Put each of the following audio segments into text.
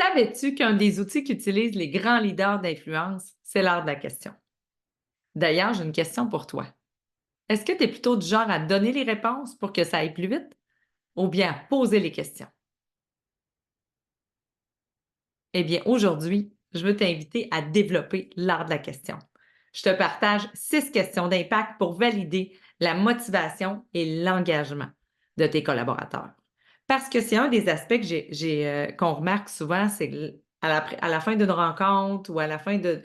Savais-tu qu'un des outils qu'utilisent les grands leaders d'influence, c'est l'art de la question? D'ailleurs, j'ai une question pour toi. Est-ce que tu es plutôt du genre à donner les réponses pour que ça aille plus vite ou bien à poser les questions? Eh bien, aujourd'hui, je veux t'inviter à développer l'art de la question. Je te partage 6 questions d'impact pour valider la motivation et l'engagement de tes collaborateurs. Parce que c'est un des aspects que qu'on remarque souvent, c'est que à la fin d'une rencontre ou à la fin de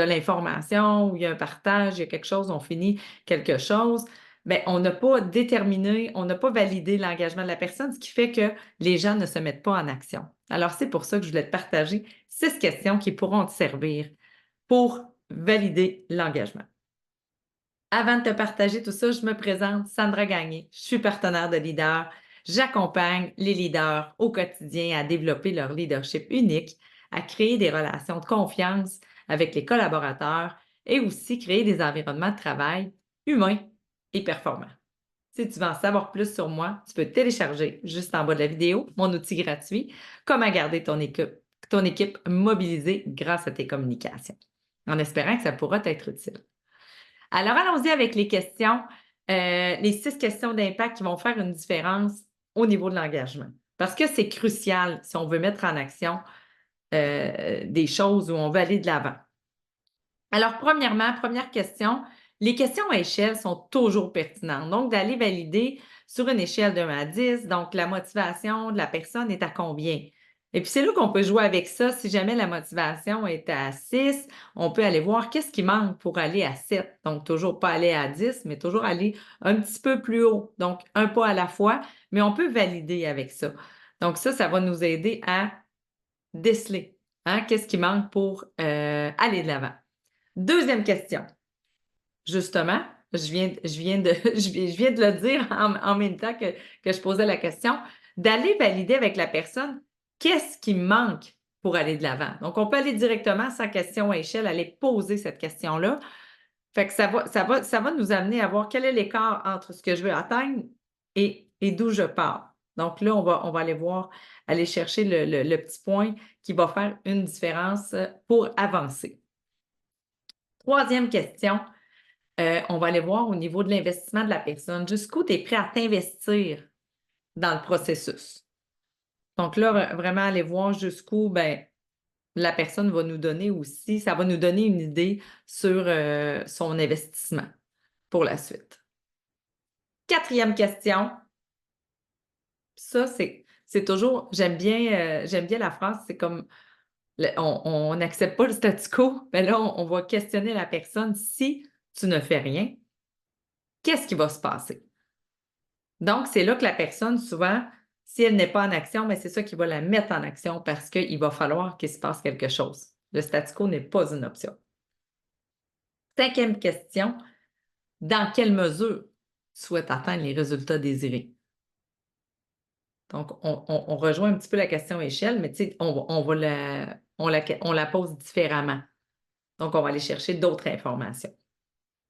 l'information, où il y a un partage, il y a quelque chose, on finit quelque chose, bien, on n'a pas déterminé, on n'a pas validé l'engagement de la personne, ce qui fait que les gens ne se mettent pas en action. Alors, c'est pour ça que je voulais te partager 6 questions qui pourront te servir pour valider l'engagement. Avant de te partager tout ça, je me présente, Sandra Gagné. Je suis partenaire de leader. J'accompagne les leaders au quotidien à développer leur leadership unique, à créer des relations de confiance avec les collaborateurs et aussi créer des environnements de travail humains et performants. Si tu veux en savoir plus sur moi, tu peux télécharger juste en bas de la vidéo mon outil gratuit Comment garder ton équipe mobilisée grâce à tes communications, en espérant que ça pourra t'être utile. Alors, allons-y avec les questions, les 6 questions d'impact qui vont faire une différence au niveau de l'engagement. Parce que c'est crucial si on veut mettre en action des choses où on veut aller de l'avant. Alors, premièrement, première question, les questions à échelle sont toujours pertinentes. Donc, d'aller valider sur une échelle de 1 à 10, donc la motivation de la personne est à combien? Et puis, c'est là qu'on peut jouer avec ça. Si jamais la motivation est à 6, on peut aller voir qu'est-ce qui manque pour aller à 7. Donc, toujours pas aller à 10, mais toujours aller un petit peu plus haut. Donc, un pas à la fois, mais on peut valider avec ça. Donc, ça va nous aider à déceler, hein, qu'est-ce qui manque pour aller de l'avant. Deuxième question. Justement, je viens de le dire en même temps que je posais la question, d'aller valider avec la personne qu'est-ce qui manque pour aller de l'avant. Donc, on peut aller directement sans question à échelle, aller poser cette question-là. Fait que ça va nous amener à voir quel est l'écart entre ce que je veux atteindre et d'où je pars. Donc là, on va aller voir, aller chercher le petit point qui va faire une différence pour avancer. Troisième question, on va aller voir au niveau de l'investissement de la personne, jusqu'où tu es prêt à t'investir dans le processus. Donc là, vraiment aller voir jusqu'où ben, la personne va nous donner aussi, ça va nous donner une idée sur son investissement pour la suite. Quatrième question, ça c'est toujours, j'aime bien la phrase, c'est comme on n'accepte pas le statu quo, mais là, on va questionner la personne. Si tu ne fais rien, qu'est-ce qui va se passer? Donc, c'est là que la personne, souvent, si elle n'est pas en action, mais c'est ça qui va la mettre en action parce qu'il va falloir qu'il se passe quelque chose. Le statu quo n'est pas une option. Cinquième question, dans quelle mesure tu souhaites atteindre les résultats désirés? Donc, on rejoint un petit peu la question échelle, mais tu sais, on la pose différemment. Donc, on va aller chercher d'autres informations.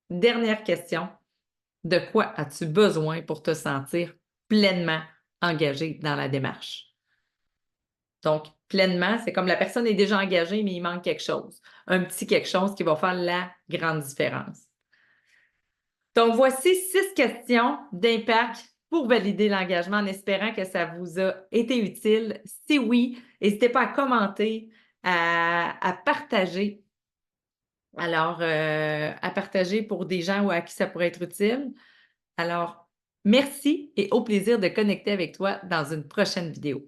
Dernière question, de quoi as-tu besoin pour te sentir pleinement engagé dans la démarche? Donc, pleinement, c'est comme la personne est déjà engagée, mais il manque quelque chose. Un petit quelque chose qui va faire la grande différence. Donc, voici 6 questions d'impact pour valider l'engagement en espérant que ça vous a été utile. Si oui, n'hésitez pas à commenter, à partager. Alors, à partager pour des gens ou à qui ça pourrait être utile. Alors, merci et au plaisir de connecter avec toi dans une prochaine vidéo.